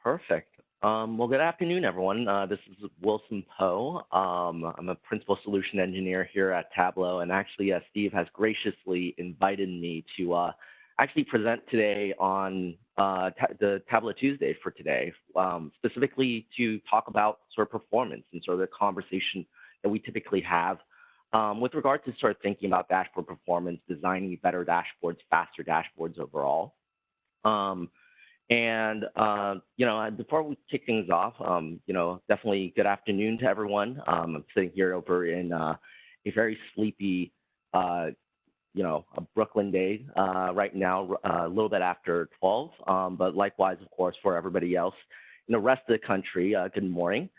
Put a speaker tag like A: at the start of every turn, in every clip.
A: Perfect. Well, good afternoon, everyone. This is Wilson Poe. I'm a principal solution engineer here at Tableau, and actually, Steve has graciously invited me to actually present today on the Tableau Tuesday for today, specifically to talk about sort of performance and sort of the conversation that we typically have with regard to sort of thinking about dashboard performance, designing better dashboards, faster dashboards overall. Before we kick things off, definitely good afternoon to everyone. I'm sitting here over in a very sleepy, a Brooklyn day right now, a little bit after 12. But likewise, of course, for everybody else in the rest of the country, good morning.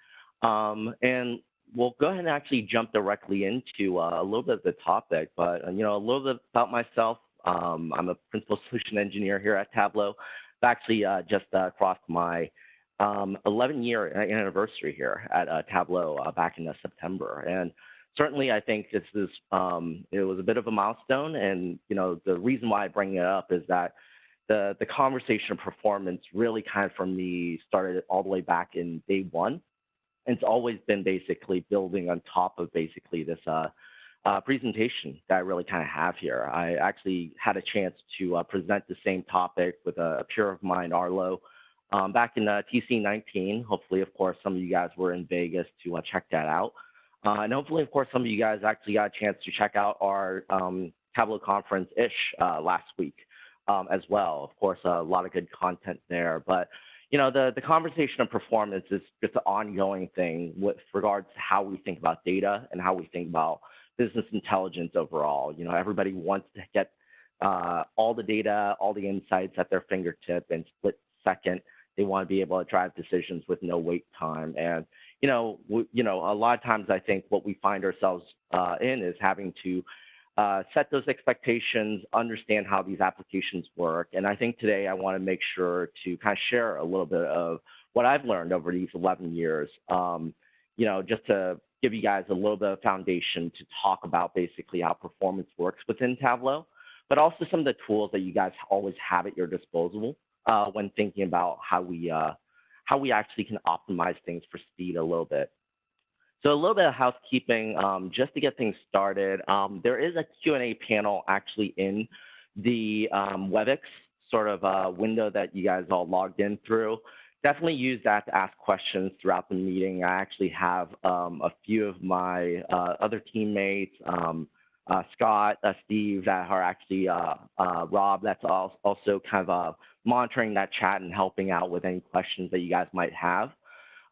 A: And we'll go ahead and actually jump directly into a little bit of the topic, but, a little bit about myself. I'm a principal solution engineer here at Tableau. I've actually just crossed my 11-year anniversary here at Tableau back in September. And certainly I think this is, it was a bit of a milestone. And, the reason why I bring it up is that the conversation of performance really kind of for me started all the way back in day one. And it's always been basically building on top of basically this presentation that I really kind of have here. I actually had a chance to present the same topic with a peer of mine, Arlo, back in TC19. Hopefully, of course, some of you guys were in Vegas to check that out. And hopefully, of course, some of you guys actually got a chance to check out our Tableau conference-ish last week as well. Of course, a lot of good content there. But the conversation of performance is just an ongoing thing with regards to how we think about data and how we think about business intelligence overall. Everybody wants to get all the data, all the insights at their fingertip in split second. They want to be able to drive decisions with no wait time. And, a lot of times I think what we find ourselves in is having to set those expectations, understand how these applications work. And I think today I want to make sure to kind of share a little bit of what I've learned over these 11 years, just to give you guys a little bit of foundation to talk about basically how performance works within Tableau, but also some of the tools that you guys always have at your disposal when thinking about how we actually can optimize things for speed a little bit. So a little bit of housekeeping, just to get things started. There is a Q&A panel actually in the WebEx sort of window that you guys all logged in through. Definitely use that to ask questions throughout the meeting. I actually have a few of my other teammates, Scott, Steve, that are actually Rob, that's also kind of monitoring that chat and helping out with any questions that you guys might have.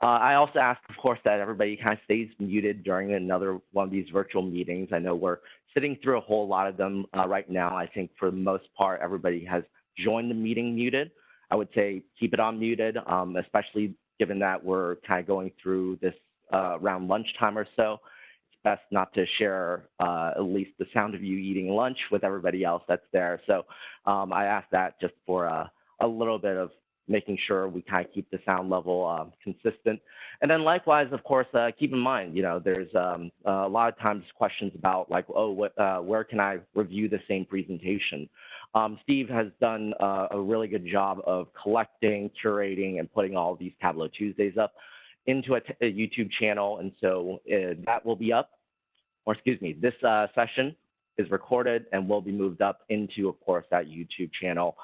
A: I also ask, of course, that everybody kind of stays muted during another one of these virtual meetings. I know we're sitting through a whole lot of them right now. I think for the most part, everybody has joined the meeting muted. I would say keep it on muted, especially given that we're kind of going through this around lunchtime or so. It's best not to share at least the sound of you eating lunch with everybody else that's there. So I ask that just for a little bit of making sure we kind of keep the sound level consistent. And then likewise, of course, keep in mind, there's a lot of times questions about like, where can I review the same presentation? Steve has done a really good job of collecting, curating, and putting all of these Tableau Tuesdays up into a YouTube channel. And so that will be up, or excuse me, this session is recorded and will be moved up into, of course, that YouTube channel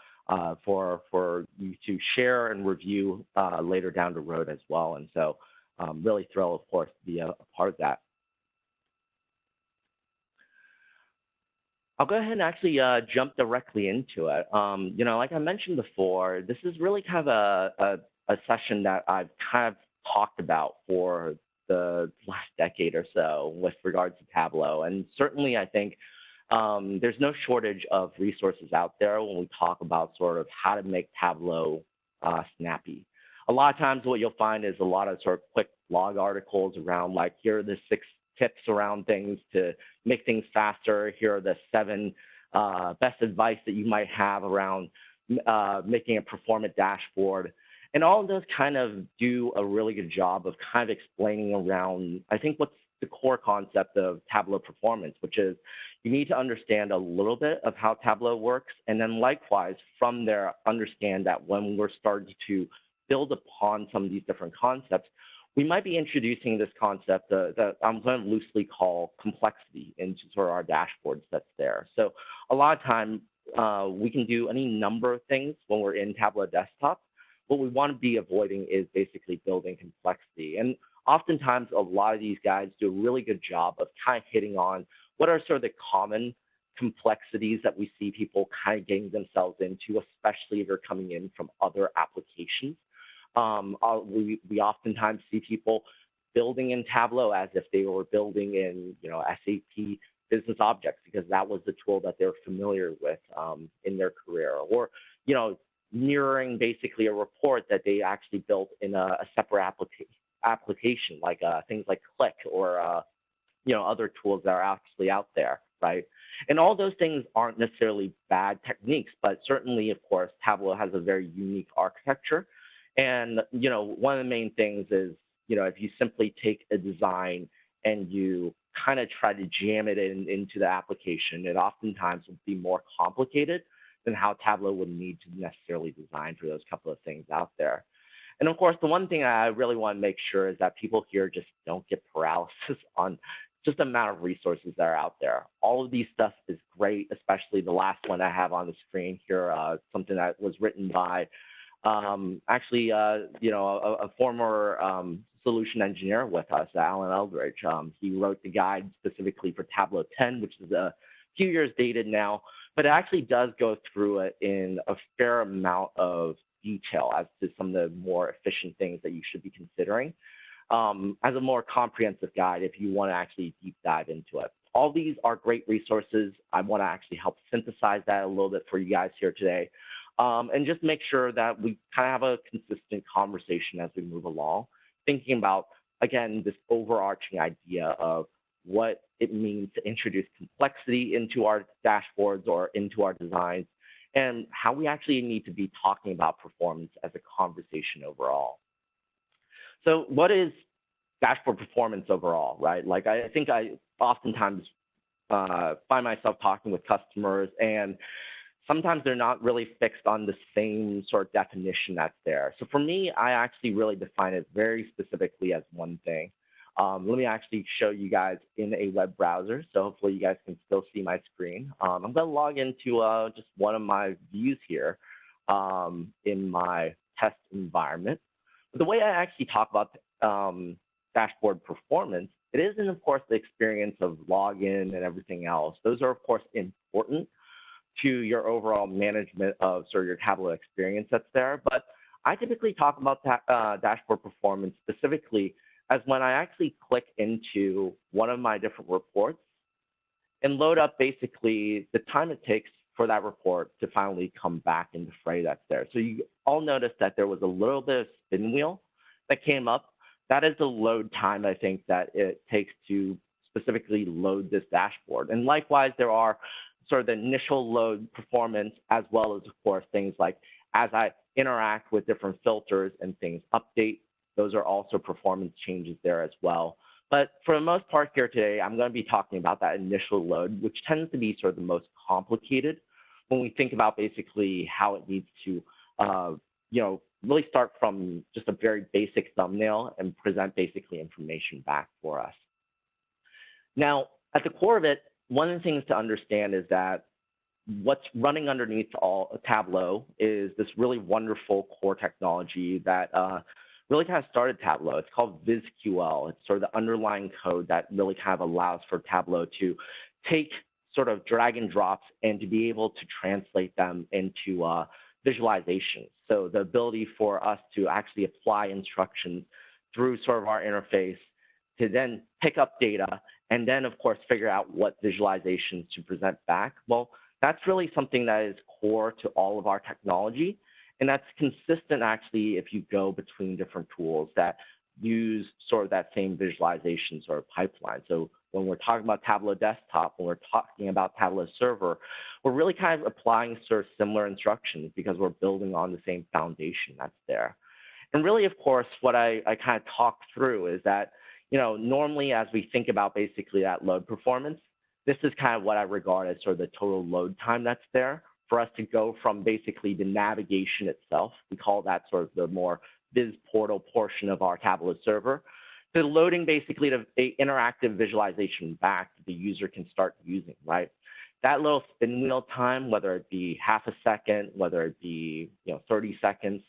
A: for you to share and review later down the road as well. And so really thrilled, of course, to be a part of that. I'll go ahead and actually jump directly into it. Like I mentioned before, this is really kind of a session that I've kind of talked about for the last decade or so with regards to Tableau. And certainly I think there's no shortage of resources out there when we talk about sort of how to make Tableau snappy. A lot of times what you'll find is a lot of sort of quick blog articles around like, here are the 6 tips around things to make things faster. Here are the 7 best advice that you might have around making a performant dashboard. And all of those kind of do a really good job of kind of explaining around, I think, what's the core concept of Tableau performance, which is you need to understand a little bit of how Tableau works, and then likewise from there understand that when we're starting to build upon some of these different concepts, we might be introducing this concept that I'm going to loosely call complexity into sort of our dashboards that's there. So a lot of time, we can do any number of things when we're in Tableau Desktop. What we want to be avoiding is basically building complexity. And oftentimes, a lot of these guides do a really good job of kind of hitting on what are sort of the common complexities that we see people kind of getting themselves into, especially if they're coming in from other applications. We oftentimes see people building in Tableau as if they were building in, SAP Business Objects because that was the tool that they're familiar with in their career, or mirroring basically a report that they actually built in a separate application, like things like Click or other tools that are actually out there, right? And all those things aren't necessarily bad techniques, but certainly, of course, Tableau has a very unique architecture. And, one of the main things is, if you simply take a design and you kind of try to jam it into the application, it oftentimes will be more complicated than how Tableau would need to necessarily design for those couple of things out there. And of course, the one thing I really want to make sure is that people here just don't get paralysis on just the amount of resources that are out there. All of these stuff is great, especially the last one I have on the screen here, something that was written by a former solution engineer with us, Alan Eldridge. He wrote the guide specifically for Tableau 10, which is a few years dated now, but it actually does go through it in a fair amount of detail as to some of the more efficient things that you should be considering as a more comprehensive guide if you want to actually deep dive into it. All these are great resources. I want to actually help synthesize that a little bit for you guys here today. And just make sure that we kind of have a consistent conversation as we move along, thinking about, again, this overarching idea of what it means to introduce complexity into our dashboards or into our designs, and how we actually need to be talking about performance as a conversation overall. So what is dashboard performance overall, right? Like I think I oftentimes find myself talking with customers, and sometimes they're not really fixed on the same sort of definition that's there. So for me, I actually really define it very specifically as one thing. Let me actually show you guys in a web browser, so hopefully you guys can still see my screen. I'm going to log into just one of my views here in my test environment. But the way I actually talk about dashboard performance, it isn't, of course, the experience of login and everything else. Those are, of course, important to your overall management of sort of your Tableau experience that's there. But I typically talk about dashboard performance specifically as when I actually click into one of my different reports and load up basically the time it takes for that report to finally come back into fray that's there. So you all noticed that there was a little bit of spin wheel that came up. That is the load time, I think, that it takes to specifically load this dashboard. And likewise, there are sort of the initial load performance, as well as, of course, things like as I interact with different filters and things update, those are also performance changes there as well. But for the most part here today, I'm going to be talking about that initial load, which tends to be sort of the most complicated when we think about basically how it needs to, really start from just a very basic thumbnail and present basically information back for us. Now, at the core of it, one of the things to understand is that what's running underneath all Tableau is this really wonderful core technology that really kind of started Tableau. It's called VizQL. It's sort of the underlying code that really kind of allows for Tableau to take sort of drag and drops and to be able to translate them into visualizations. So the ability for us to actually apply instructions through sort of our interface to then pick up data and then, of course, figure out what visualizations to present back. Well, that's really something that is core to all of our technology. And that's consistent, actually, if you go between different tools that use sort of that same visualization sort of pipeline. So when we're talking about Tableau Desktop, when we're talking about Tableau Server, we're really kind of applying sort of similar instructions because we're building on the same foundation that's there. And really, of course, what I kind of talk through is that, normally as we think about basically that load performance, this is kind of what I regard as sort of the total load time that's there for us to go from basically the navigation itself. We call that sort of the more Viz portal portion of our Tableau server, to loading basically the interactive visualization back that the user can start using, right? That little spin wheel time, whether it be half a second, whether it be 30 seconds,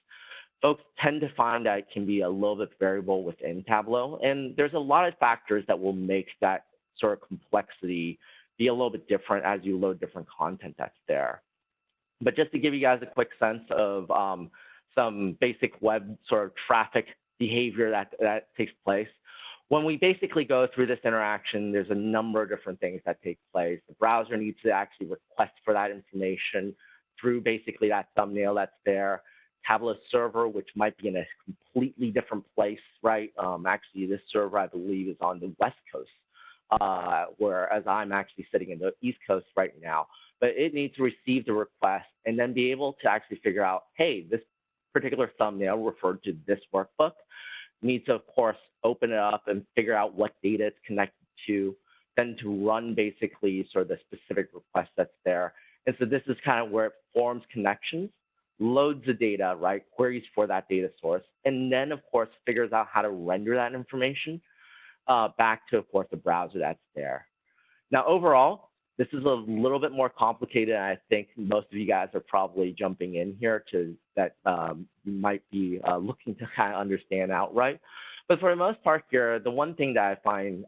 A: folks tend to find that it can be a little bit variable within Tableau. And there's a lot of factors that will make that sort of complexity be a little bit different as you load different content that's there. But just to give you guys a quick sense of some basic web sort of traffic behavior that takes place, when we basically go through this interaction, there's a number of different things that take place. The browser needs to actually request for that information through basically that thumbnail that's there. Tableau server, which might be in a completely different place, right? Actually, this server, I believe, is on the West Coast, whereas I'm actually sitting in the East Coast right now. But it needs to receive the request and then be able to actually figure out, hey, this particular thumbnail referred to this workbook. Needs to, of course, open it up and figure out what data it's connected to, then to run basically sort of the specific request that's there. And so this is kind of where it forms connections, loads the data, right, queries for that data source, and then, of course, figures out how to render that information back to, of course, the browser that's there. Now, overall, this is a little bit more complicated, and I think most of you guys are probably jumping in here to that you might be looking to kind of understand outright. But for the most part here, the one thing that I find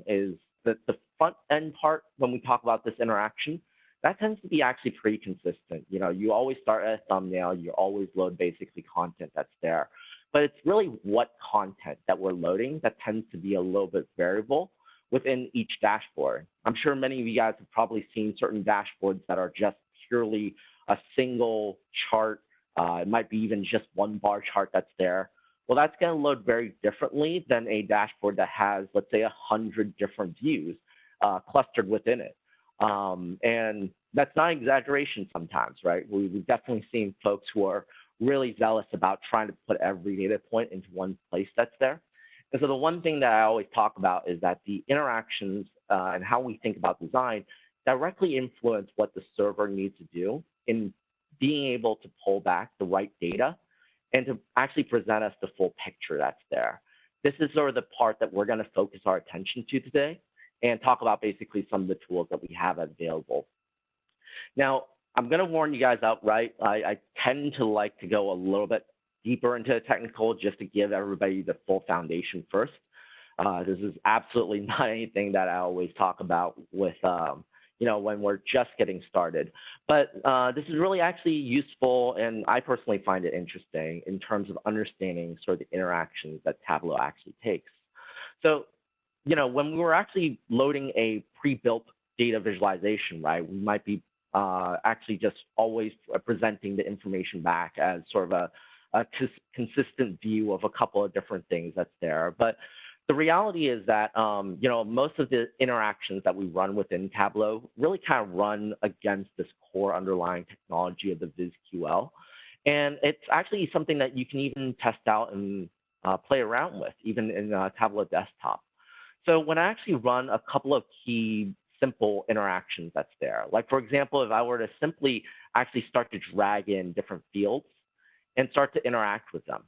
A: is that the front end part, when we talk about this interaction, that tends to be actually pretty consistent. You always start at a thumbnail, you always load basically content that's there. But it's really what content that we're loading that tends to be a little bit variable within each dashboard. I'm sure many of you guys have probably seen certain dashboards that are just purely a single chart. It might be even just one bar chart that's there. Well, that's going to load very differently than a dashboard that has, let's say, 100 different views clustered within it. And that's not an exaggeration sometimes, right? We've definitely seen folks who are really zealous about trying to put every data point into one place that's there. And so the one thing that I always talk about is that the interactions and how we think about design directly influence what the server needs to do in being able to pull back the right data and to actually present us the full picture that's there. This is sort of the part that we're going to focus our attention to today and talk about basically some of the tools that we have available. Now, I'm going to warn you guys outright, I tend to like to go a little bit deeper into the technical just to give everybody the full foundation first. This is absolutely not anything that I always talk about with, when we're just getting started. But this is really actually useful, and I personally find it interesting in terms of understanding sort of the interactions that Tableau actually takes. So, when we were actually loading a pre-built data visualization, right, we might be actually just always presenting the information back as sort of a consistent view of a couple of different things that's there. But the reality is that, most of the interactions that we run within Tableau really kind of run against this core underlying technology of the VizQL. And it's actually something that you can even test out and play around with, even in Tableau Desktop. So when I actually run a couple of key simple interactions that's there, like, for example, if I were to simply actually start to drag in different fields and start to interact with them.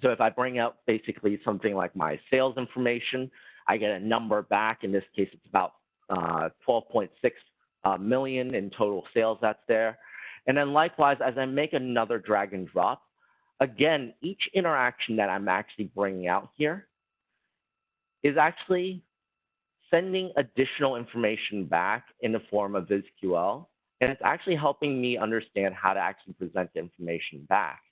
A: So if I bring out basically something like my sales information, I get a number back. In this case, it's about 12.6 million in total sales that's there. And then likewise, as I make another drag and drop, again, each interaction that I'm actually bringing out here is actually sending additional information back in the form of VizQL. And it's actually helping me understand how to actually present the information back,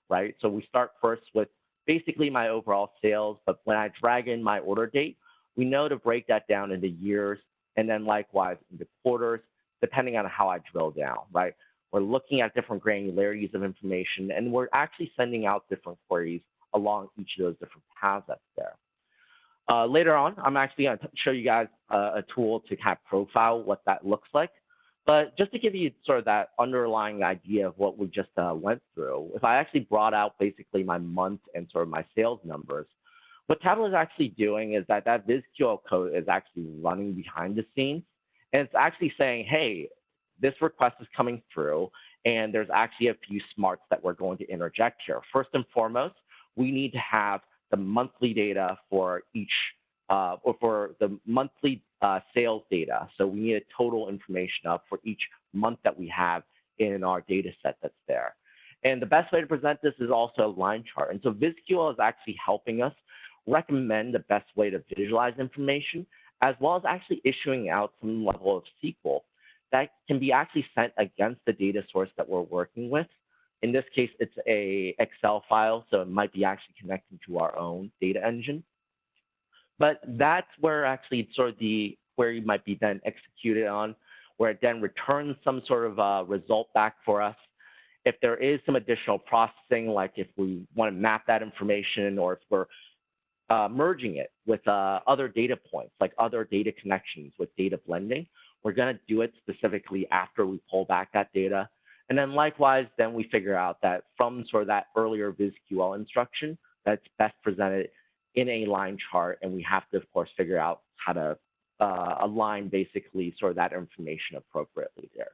A: right? So we start first with basically my overall sales, but when I drag in my order date, we know to break that down into years and then likewise into quarters, depending on how I drill down, right? We're looking at different granularities of information, and we're actually sending out different queries along each of those different paths that's there. Later on, I'm actually going to show you guys a tool to kind of profile what that looks like. But just to give you sort of that underlying idea of what we just went through, if I actually brought out basically my month and sort of my sales numbers, what Tableau is actually doing is that VizQL code is actually running behind the scenes. And it's actually saying, hey, this request is coming through, and there's actually a few smarts that we're going to interject here. First and foremost, we need to have the monthly data for each, or for the monthly sales data. So we need a total information up for each month that we have in our data set that's there. And the best way to present this is also a line chart. And so VizQL is actually helping us recommend the best way to visualize information, as well as actually issuing out some level of SQL that can be actually sent against the data source that we're working with. In this case, it's a Excel file, so it might be actually connected to our own data engine. But that's where actually sort of the query might be then executed on, where it then returns some sort of result back for us. If there is some additional processing, like if we want to map that information, or if we're merging it with other data points, like other data connections with data blending, we're going to do it specifically after we pull back that data. And then likewise, then we figure out that from sort of that earlier VizQL instruction, that's best presented in a line chart, and we have to, of course, figure out how to align basically sort of that information appropriately there.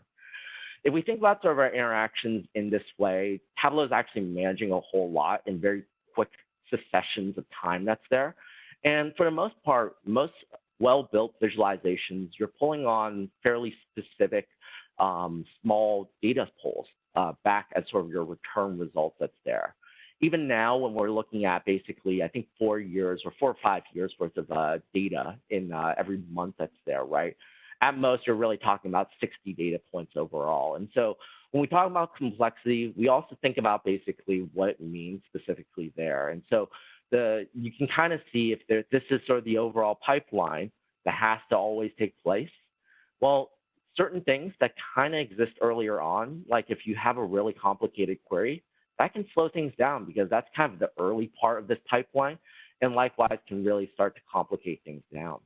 A: If we think about sort of our interactions in this way, Tableau is actually managing a whole lot in very quick successions of time that's there. And for the most part, most well-built visualizations, you're pulling on fairly specific small data pulls back as sort of your return result that's there. Even now, when we're looking at basically, I think 4 years or 4 or 5 years worth of data in every month that's there, right? At most, you're really talking about 60 data points overall. And so when we talk about complexity, we also think about basically what it means specifically there. And so you can kind of see if this is sort of the overall pipeline that has to always take place. Well, certain things that kind of exist earlier on, like if you have a really complicated query, that can slow things down because that's kind of the early part of this pipeline, and likewise can really start to complicate things down.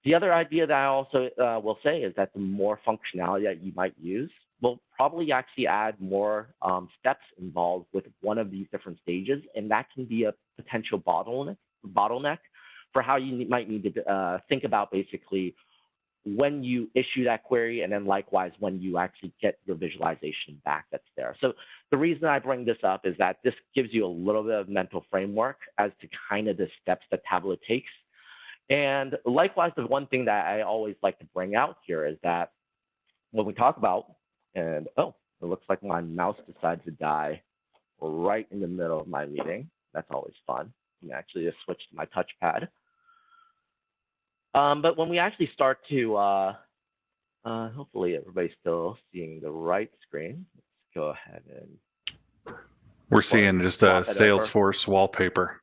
A: The other idea that I also will say is that the more functionality that you might use will probably actually add more steps involved with one of these different stages, and that can be a potential bottleneck for how you might need to think about basically when you issue that query, and then likewise when you actually get your visualization back that's there. So the reason I bring this up is that this gives you a little bit of mental framework as to kind of the steps that Tableau takes. And likewise, the one thing that I always like to bring out here is that when we talk about, and oh, it looks like my mouse decided to die right in the middle of my meeting. That's always fun. You can actually just switch to my touchpad. But when we actually start to, hopefully everybody's still seeing the right screen. Let's go ahead and.
B: We're seeing just a Salesforce wallpaper.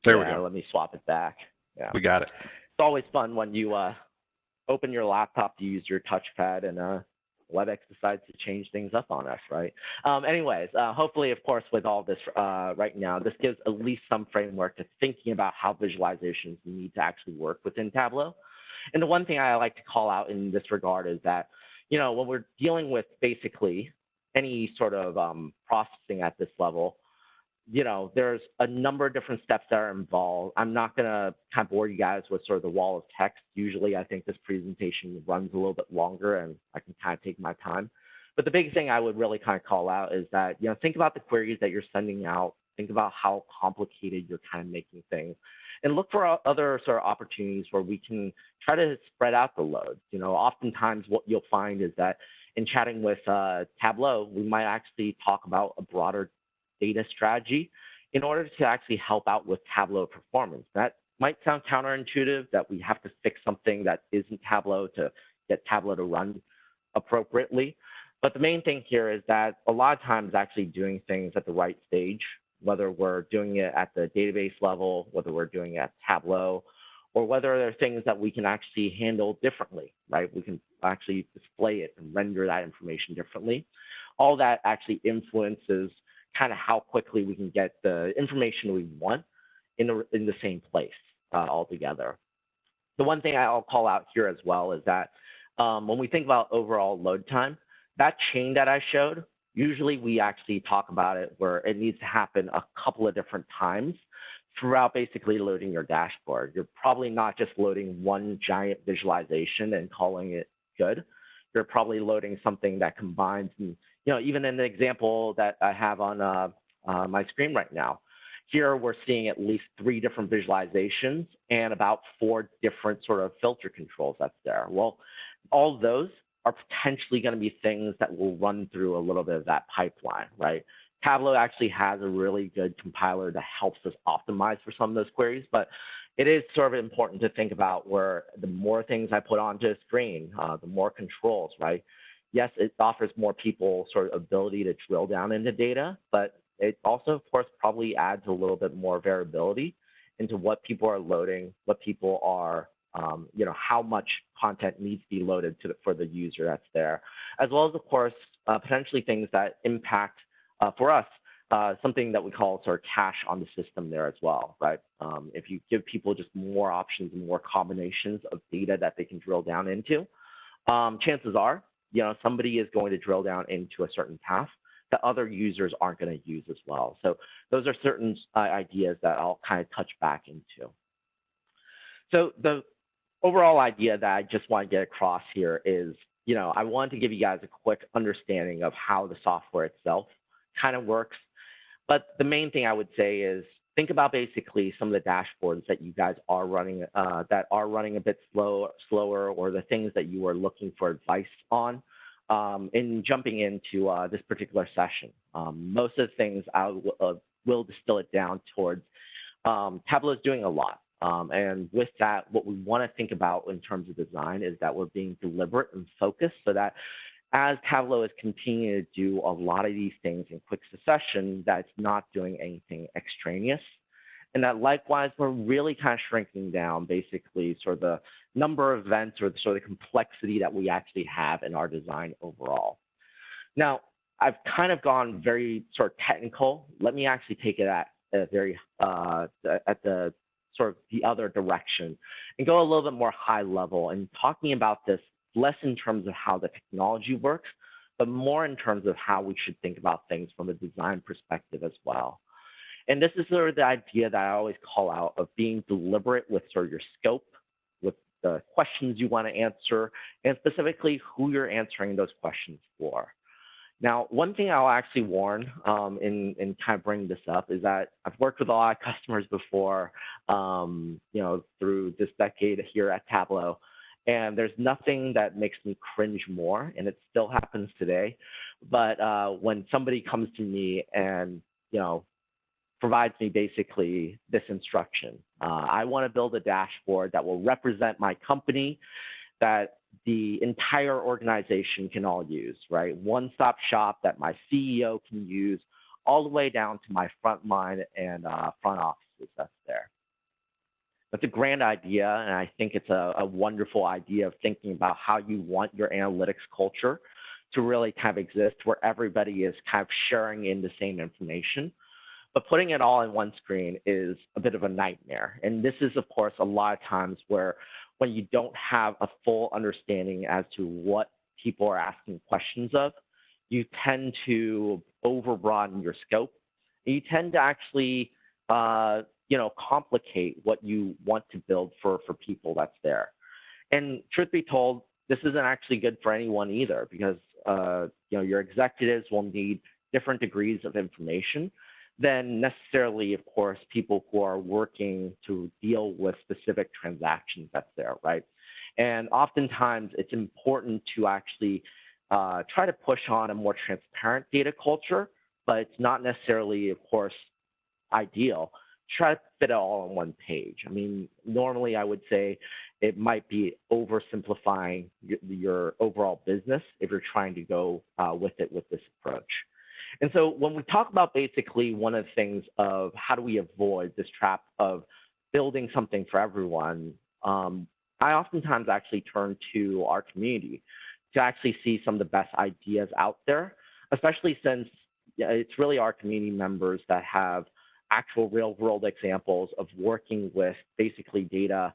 B: There we go.
A: Let me swap it back. Yeah.
B: We got it.
A: It's always fun when you open your laptop to use your touchpad and WebEx decides to change things up on us, right? Anyways, hopefully, of course, with all this right now, this gives at least some framework to thinking about how visualizations need to actually work within Tableau. And the one thing I like to call out in this regard is that, when we're dealing with basically any sort of processing at this level, there's a number of different steps that are involved. I'm not going to kind of bore you guys with sort of the wall of text. Usually, I think this presentation runs a little bit longer, and I can kind of take my time. But the big thing I would really kind of call out is that, think about the queries that you're sending out. Think about how complicated you're kind of making things. And look for other sort of opportunities where we can try to spread out the load. Oftentimes what you'll find is that in chatting with Tableau, we might actually talk about a broader data strategy in order to actually help out with Tableau performance. That might sound counterintuitive, that we have to fix something that isn't Tableau to get Tableau to run appropriately. But the main thing here is that a lot of times actually doing things at the right stage, whether we're doing it at the database level, whether we're doing it at Tableau, or whether there are things that we can actually handle differently, right? We can actually display it and render that information differently. All that actually influences kind of how quickly we can get the information we want in the same place altogether. The one thing I'll call out here as well is that when we think about overall load time, that chain that I showed, usually we actually talk about it where it needs to happen a couple of different times throughout basically loading your dashboard. You're probably not just loading one giant visualization and calling it good. you're probably loading something that combines, and even in the example that I have on my screen right now, here we're seeing at least 3 different visualizations and about 4 different sort of filter controls that's there. Well, all of those are potentially going to be things that will run through a little bit of that pipeline, right? Tableau actually has a really good compiler that helps us optimize for some of those queries, but it is sort of important to think about where the more things I put onto a screen, the more controls, right? Yes, it offers more people sort of ability to drill down into data, but it also, of course, probably adds a little bit more variability into what people are loading, what people are, how much content needs to be loaded for the user that's there, as well as, of course, potentially things that impact, for us, something that we call sort of cache on the system there as well, right? If you give people just more options and more combinations of data that they can drill down into, chances are, somebody is going to drill down into a certain path that other users aren't going to use as well. So those are certain ideas that I'll kind of touch back into. So the overall idea that I just want to get across here is, I wanted to give you guys a quick understanding of how the software itself kind of works. But the main thing I would say is think about basically some of the dashboards that you guys are running that are running a bit slower, or the things that you are looking for advice on. In jumping into this particular session, most of the things I will distill it down towards Tableau is doing a lot. And with that, what we want to think about in terms of design is that we're being deliberate and focused, so that as Tableau is continuing to do a lot of these things in quick succession, that it's not doing anything extraneous. And that likewise, we're really kind of shrinking down basically sort of the number of events or the sort of complexity that we actually have in our design overall. Now, I've kind of gone very sort of technical. Let me actually take it at the sort of the other direction and go a little bit more high level and talking about this less in terms of how the technology works, but more in terms of how we should think about things from a design perspective as well. And this is sort of the idea that I always call out of being deliberate with sort of your scope, with the questions you want to answer, and specifically who you're answering those questions for. Now, one thing I'll actually warn in kind of bringing this up is that I've worked with a lot of customers before, through this decade here at Tableau, and there's nothing that makes me cringe more, and it still happens today. But when somebody comes to me and, provides me basically this instruction, I want to build a dashboard that will represent my company, that the entire organization can all use, right? One-stop shop that my CEO can use all the way down to my front line and front offices that's there. That's a grand idea, and I think it's a wonderful idea of thinking about how you want your analytics culture to really kind of exist, where everybody is kind of sharing in the same information. But putting it all in one screen is a bit of a nightmare. And this is, of course, a lot of times where when you don't have a full understanding as to what people are asking questions of, you tend to over-broaden your scope. And you tend to actually, complicate what you want to build for people that's there. And truth be told, this isn't actually good for anyone either, because, your executives will need different degrees of information than necessarily, of course, people who are working to deal with specific transactions that's there, right? And oftentimes, it's important to actually try to push on a more transparent data culture, but it's not necessarily, of course, ideal. Try to fit it all on one page. I mean, normally I would say it might be oversimplifying your overall business if you're trying to go with this approach. And so when we talk about basically one of the things of how do we avoid this trap of building something for everyone, I oftentimes actually turn to our community to actually see some of the best ideas out there, especially since it's really our community members that have actual real-world examples of working with basically data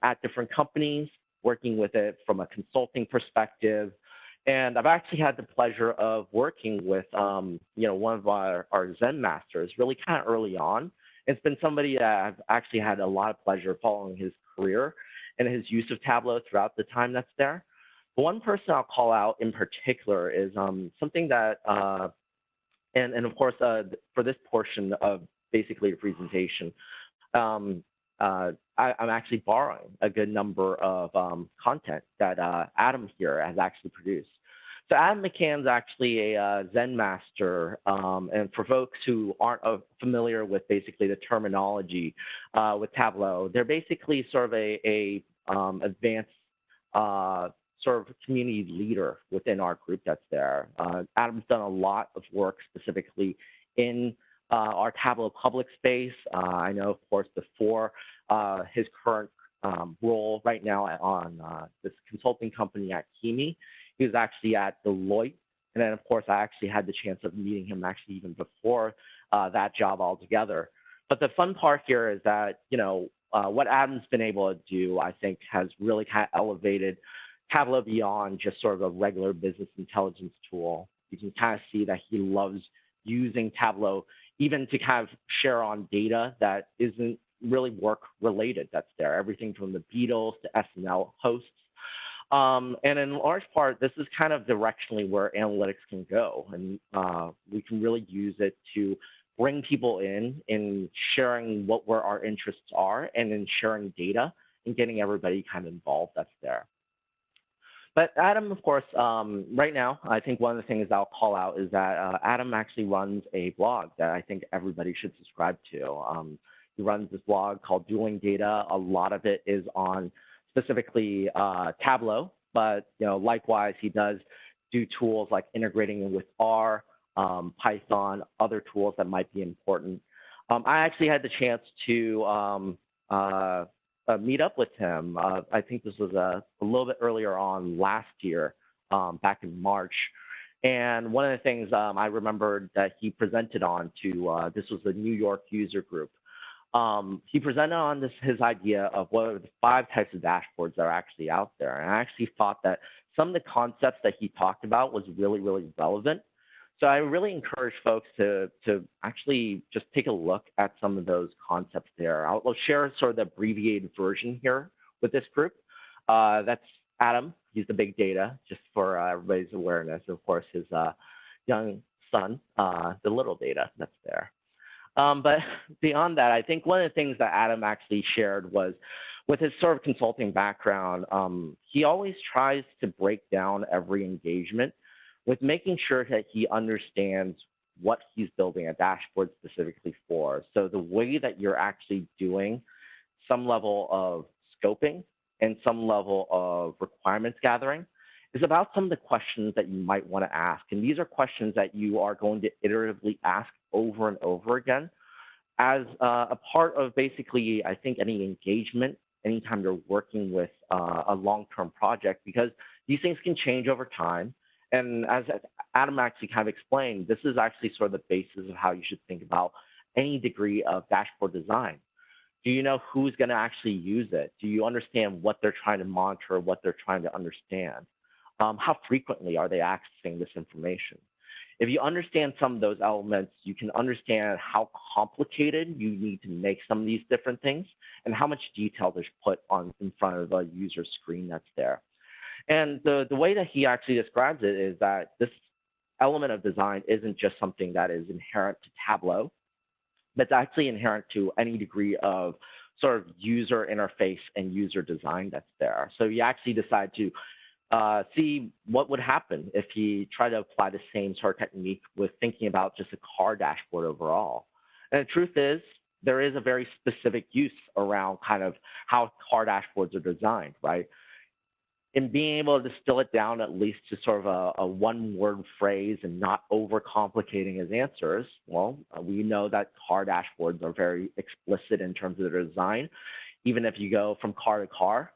A: at different companies, working with it from a consulting perspective. And I've actually had the pleasure of working with, one of our Zen masters really kind of early on. It's been somebody that I've actually had a lot of pleasure following his career and his use of Tableau throughout the time that's there. One person I'll call out in particular is something that, and of course, for this portion of basically the presentation, I'm actually borrowing a good number of content that Adam here has actually produced. So Adam McCann's actually a Zen master, and for folks who aren't familiar with basically the terminology with Tableau, they're basically sort of a advanced sort of community leader within our group that's there. Adam's done a lot of work specifically in our Tableau public space. I know, of course, before his current role right now on this consulting company at Kimi, he was actually at Deloitte. And then, of course, I actually had the chance of meeting him actually even before that job altogether. But the fun part here is that, what Adam's been able to do, I think, has really kind of elevated Tableau beyond just sort of a regular business intelligence tool. You can kind of see that he loves using Tableau even to kind of share on data that isn't really work related that's there, everything from the Beatles to SNL hosts. And in large part, this is kind of directionally where analytics can go. And we can really use it to bring people in sharing where our interests are and in sharing data and getting everybody kind of involved that's there. But Adam, of course, right now, I think one of the things I'll call out is that Adam actually runs a blog that I think everybody should subscribe to. He runs this blog called Dueling Data. A lot of it is on specifically Tableau, but likewise, he does do tools like integrating with R, Python, other tools that might be important. I actually had the chance to meet up with him. I think this was a little bit earlier on last year, back in March. And one of the things I remembered that he presented on to, this was the New York user group. He presented on his idea of what are the 5 types of dashboards that are actually out there. And I actually thought that some of the concepts that he talked about was really, really relevant. So I really encourage folks to actually just take a look at some of those concepts there. I'll share sort of the abbreviated version here with this group. That's Adam. He's the big data, just for everybody's awareness. Of course, his young son, the little data that's there. But beyond that, I think one of the things that Adam actually shared was with his sort of consulting background, he always tries to break down every engagement with making sure that he understands what he's building a dashboard specifically for. So the way that you're actually doing some level of scoping and some level of requirements gathering is about some of the questions that you might want to ask. And these are questions that you are going to iteratively ask over and over again as a part of basically, I think, any engagement, anytime you're working with a long-term project, because these things can change over time. And as Adam actually kind of explained, this is actually sort of the basis of how you should think about any degree of dashboard design. Do you know who's going to actually use it? Do you understand what they're trying to monitor, what they're trying to understand? How frequently are they accessing this information? If you understand some of those elements, you can understand how complicated you need to make some of these different things and how much detail there's put in front of a user screen that's there. And the way that he actually describes it is that this element of design isn't just something that is inherent to Tableau, but it's actually inherent to any degree of sort of user interface and user design that's there. So you actually decide to see what would happen if you try to apply the same sort of technique with thinking about just a car dashboard overall. And the truth is, there is a very specific use around kind of how car dashboards are designed, right? In being able to distill it down at least to sort of a one-word phrase and not overcomplicating his answers, well, we know that car dashboards are very explicit in terms of their design, even if you go from car to car.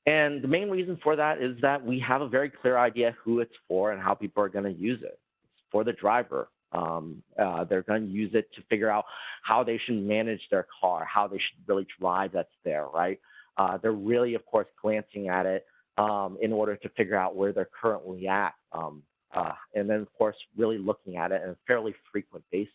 A: And the main reason for that is that we have a very clear idea who it's for and how people are going to use it. It's for the driver. They're going to use it to figure out how they should manage their car, how they should really drive that's there, right? They're really, of course, glancing at it in order to figure out where they're currently at. And then, of course, really looking at it on a fairly frequent basis.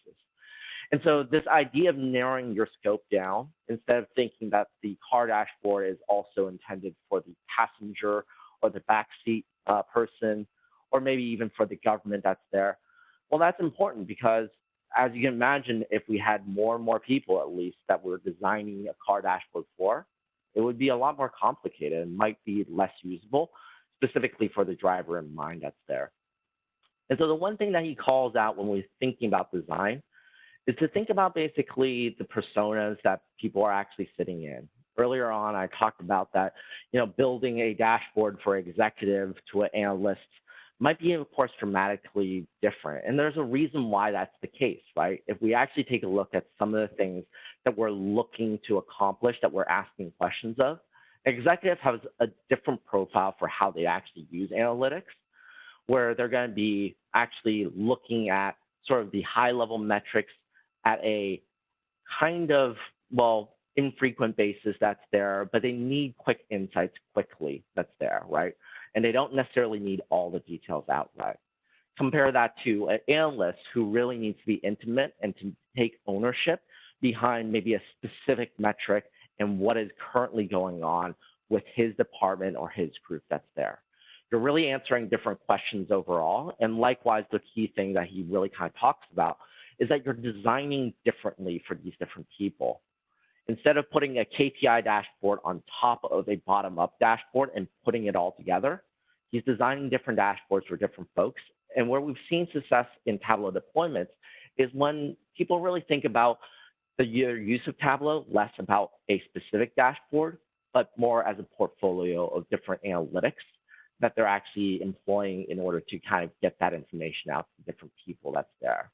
A: And so this idea of narrowing your scope down, instead of thinking that the car dashboard is also intended for the passenger or the back seat person, or maybe even for the government that's there. Well, that's important because, as you can imagine, if we had more and more people, at least, that we're designing a car dashboard for, it would be a lot more complicated and might be less usable, specifically for the driver in mind that's there. And so the one thing that he calls out when we're thinking about design is to think about basically the personas that people are actually sitting in. Earlier on, I talked about that, building a dashboard for executive to an analyst might be, of course, dramatically different. And there's a reason why that's the case, right? If we actually take a look at some of the things that we're looking to accomplish, that we're asking questions of, executive has a different profile for how they actually use analytics, where they're going to be actually looking at sort of the high-level metrics at a kind of, infrequent basis that's there, but they need quick insights quickly that's there, right? And they don't necessarily need all the details outright. Compare that to an analyst who really needs to be intimate and to take ownership behind maybe a specific metric and what is currently going on with his department or his group that's there. You're really answering different questions overall. And likewise, the key thing that he really kind of talks about is that you're designing differently for these different people. Instead of putting a KPI dashboard on top of a bottom-up dashboard and putting it all together, he's designing different dashboards for different folks. And where we've seen success in Tableau deployments is when people really think about the use of Tableau, less about a specific dashboard, but more as a portfolio of different analytics that they're actually employing in order to kind of get that information out to different people that's there.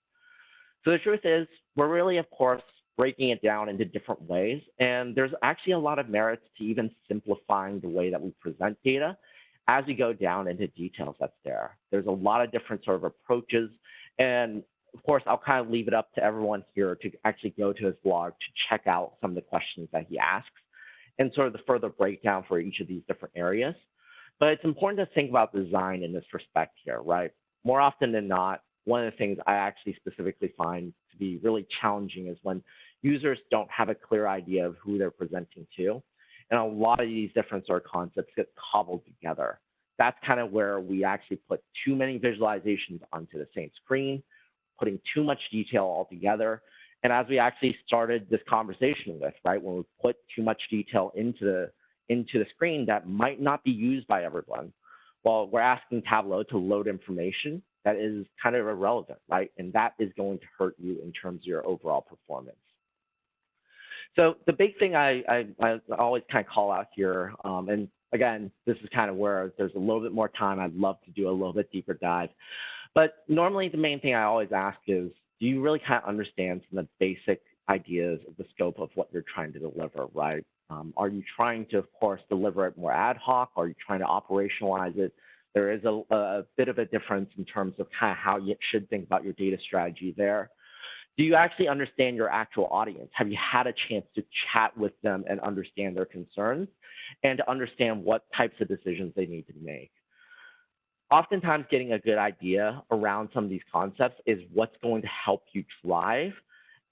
A: So the truth is, we're really, of course, breaking it down into different ways. And there's actually a lot of merits to even simplifying the way that we present data as we go down into details that's there. There's a lot of different sort of approaches. And of course, I'll kind of leave it up to everyone here to actually go to his blog to check out some of the questions that he asks and sort of the further breakdown for each of these different areas. But it's important to think about design in this respect here, right? More often than not, one of the things I actually specifically find to be really challenging is when users don't have a clear idea of who they're presenting to. And a lot of these different sort of concepts get cobbled together. That's kind of where we actually put too many visualizations onto the same screen, putting too much detail all together. And as we actually started this conversation with, right, when we put too much detail into the screen that might not be used by everyone, well, we're asking Tableau to load information that is kind of irrelevant, right? And that is going to hurt you in terms of your overall performance. So the big thing I always kind of call out here, and again, this is kind of where there's a little bit more time. I'd love to do a little bit deeper dive. But normally the main thing I always ask is, do you really kind of understand some of the basic ideas of the scope of what you're trying to deliver, right? Are you trying to, of course, deliver it more ad hoc? Are you trying to operationalize it? There is a bit of a difference in terms of kind of how you should think about your data strategy there. Do you actually understand your actual audience? Have you had a chance to chat with them and understand their concerns and to understand what types of decisions they need to make? Oftentimes, getting a good idea around some of these concepts is what's going to help you drive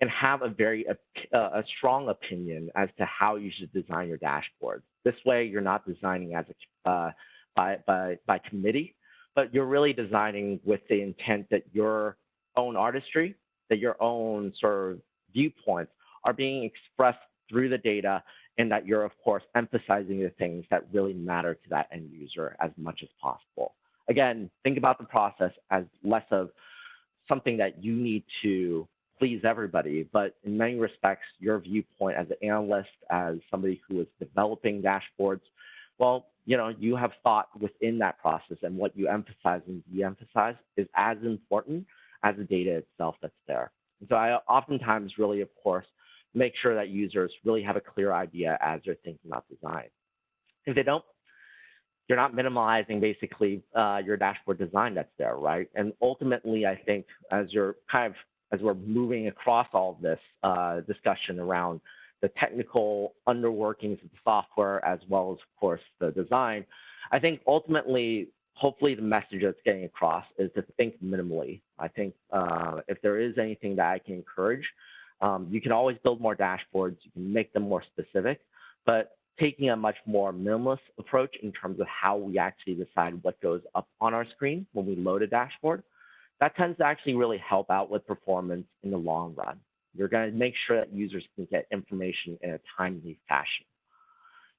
A: and have a strong opinion as to how you should design your dashboard. This way, you're not designing as by committee, but you're really designing with the intent that your own artistry, that your own sort of viewpoints are being expressed through the data, and that you're, of course, emphasizing the things that really matter to that end user as much as possible. Again, think about the process as less of something that you need to please everybody, but in many respects, your viewpoint as an analyst, as somebody who is developing dashboards, well, you have thought within that process, and what you emphasize and de-emphasize is as important as the data itself that's there. And so I oftentimes really, of course, make sure that users really have a clear idea as they're thinking about design. If they don't, you're not minimizing basically your dashboard design that's there, right? And ultimately, I think as we're moving across all of this discussion around the technical underworkings of the software as well as, of course, the design, I think ultimately, hopefully the message that's getting across is to think minimally. I think if there is anything that I can encourage, you can always build more dashboards. You can make them more specific. But taking a much more minimalist approach in terms of how we actually decide what goes up on our screen when we load a dashboard, that tends to actually really help out with performance in the long run. You're going to make sure that users can get information in a timely fashion.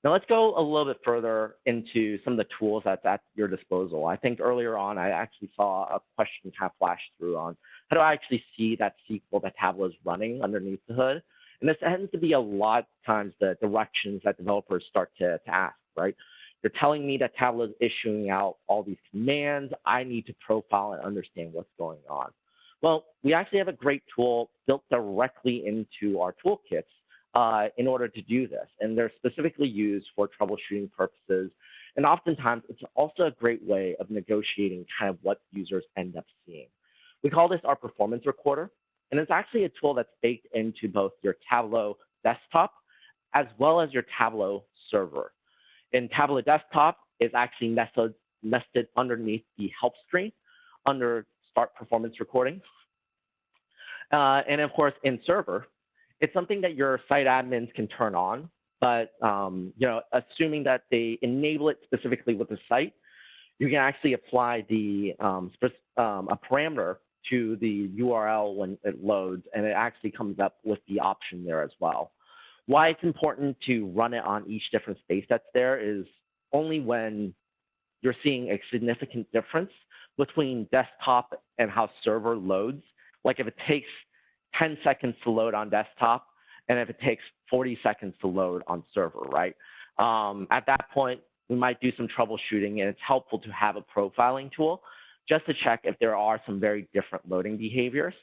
A: Now let's go a little bit further into some of the tools that's at your disposal. I think earlier on, I actually saw a question kind of flash through on how do I actually see that SQL that Tableau is running underneath the hood? And this tends to be a lot of times the directions that developers start to ask, right? You're telling me that Tableau is issuing out all these commands. I need to profile and understand what's going on. Well, we actually have a great tool built directly into our toolkits in order to do this. And they're specifically used for troubleshooting purposes. And oftentimes, it's also a great way of negotiating kind of what users end up seeing. We call this our performance recorder. And it's actually a tool that's baked into both your Tableau desktop as well as your Tableau server. In Tableau desktop, it's actually nested underneath the help screen under start performance recording. And of course, in server, it's something that your site admins can turn on, but assuming that they enable it specifically with the site, you can actually apply a parameter to the URL when it loads, and it actually comes up with the option there as well. Why it's important to run it on each different space that's there is only when you're seeing a significant difference between desktop and how server loads. Like if it takes 10 seconds to load on desktop, and if it takes 40 seconds to load on server, right? At that point, we might do some troubleshooting, and it's helpful to have a profiling tool just to check if there are some very different loading behaviors.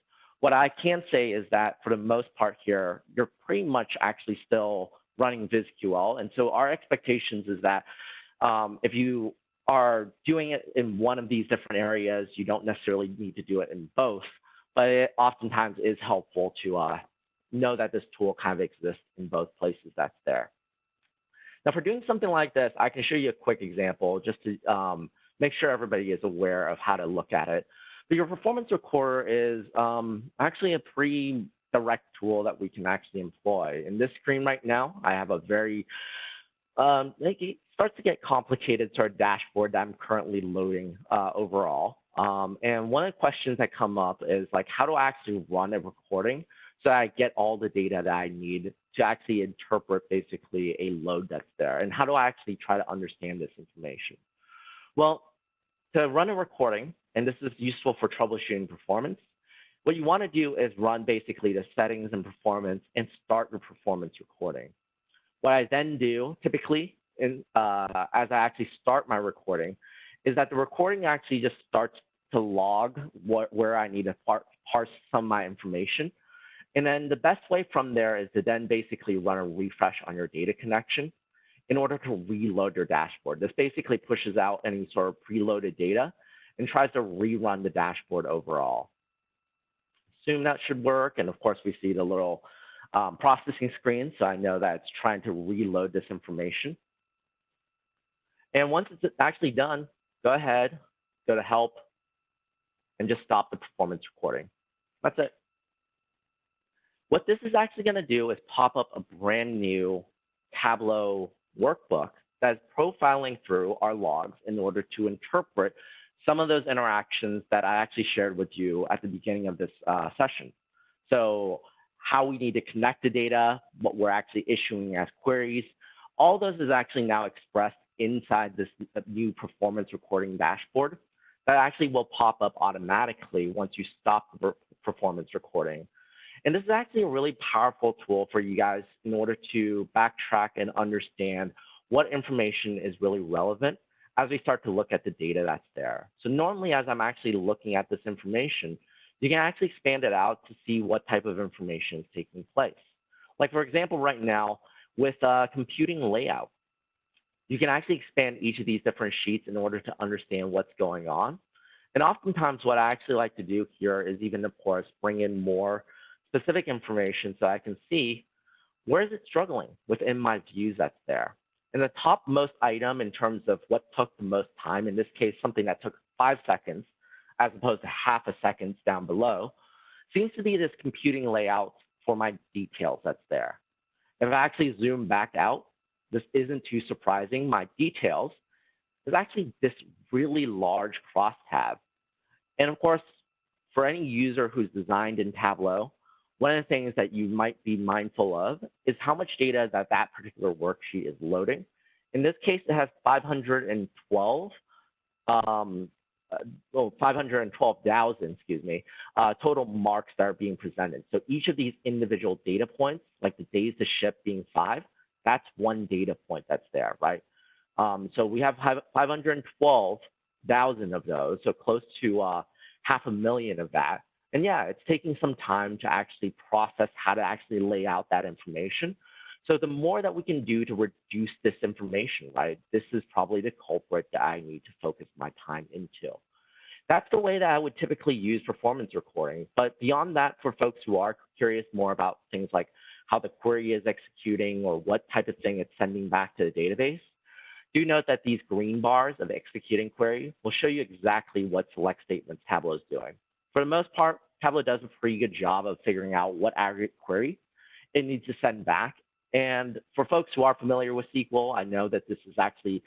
A: What I can say is that for the most part here, you're pretty much actually still running VizQL. And so our expectations is that if you are doing it in one of these different areas, you don't necessarily need to do it in both, but it oftentimes is helpful to know that this tool kind of exists in both places that's there. Now, for doing something like this, I can show you a quick example just to make sure everybody is aware of how to look at it. But your performance recorder is actually a pretty direct tool that we can actually employ. In this screen right now, I have a very, it starts to get complicated sort of dashboard that I'm currently loading overall. And one of the questions that come up is like, how do I actually run a recording so that I get all the data that I need to actually interpret basically a load that's there? And how do I actually try to understand this information? Well, to run a recording, and this is useful for troubleshooting performance, what you want to do is run basically the settings and performance and start your performance recording. What I then do typically as I actually start my recording is that the recording actually just starts to log where I need to parse some of my information. And then the best way from there is to then basically run a refresh on your data connection in order to reload your dashboard. This basically pushes out any sort of preloaded data and tries to rerun the dashboard overall. Assume that should work. And of course, we see the little processing screen. So I know that it's trying to reload this information. And once it's actually done, go ahead, go to help, and just stop the performance recording. That's it. What this is actually going to do is pop up a brand new Tableau workbook that's profiling through our logs in order to interpret some of those interactions that I actually shared with you at the beginning of this session. So how we need to connect the data, what we're actually issuing as queries, all those is actually now expressed inside this new performance recording dashboard that actually will pop up automatically once you stop the performance recording. And this is actually a really powerful tool for you guys in order to backtrack and understand what information is really relevant as we start to look at the data that's there. So normally, as I'm actually looking at this information, you can actually expand it out to see what type of information is taking place. Like, for example, right now, with computing layout, you can actually expand each of these different sheets in order to understand what's going on. And oftentimes, what I actually like to do here is even, of course, bring in more specific information so I can see where is it struggling within my views that's there. And the topmost item in terms of what took the most time, in this case, something that took 5 seconds, as opposed to half a second down below, seems to be this computing layout for my details that's there. If I actually zoom back out, this isn't too surprising, my details is actually this really large crosstab. And of course, for any user who's designed in Tableau, one of the things that you might be mindful of is how much data that particular worksheet is loading. In this case, it has 512, 512,000, excuse me, total marks that are being presented. So each of these individual data points, like the days to ship being 5, that's one data point that's there, right? So we have 512,000 of those, so close to 500,000 of that. And yeah, it's taking some time to actually process how to actually lay out that information. So the more that we can do to reduce this information, right, this is probably the culprit that I need to focus my time into. That's the way that I would typically use performance recording. But beyond that, for folks who are curious more about things like how the query is executing or what type of thing it's sending back to the database, do note that these green bars of executing query will show you exactly what select statements Tableau is doing. For the most part, Tableau does a pretty good job of figuring out what aggregate query it needs to send back. And for folks who are familiar with SQL, I know that this is actually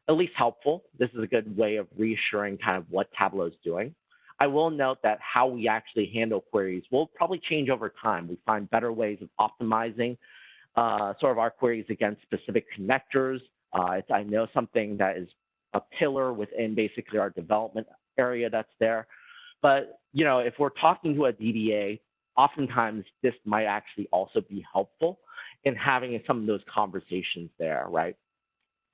A: at least helpful. This is a good way of reassuring kind of what Tableau is doing. I will note that how we actually handle queries will probably change over time. We find better ways of optimizing sort of our queries against specific connectors. I know something that is a pillar within basically our development area that's there. But, you know, if we're talking to a DBA, oftentimes this might actually also be helpful in having some of those conversations there, right?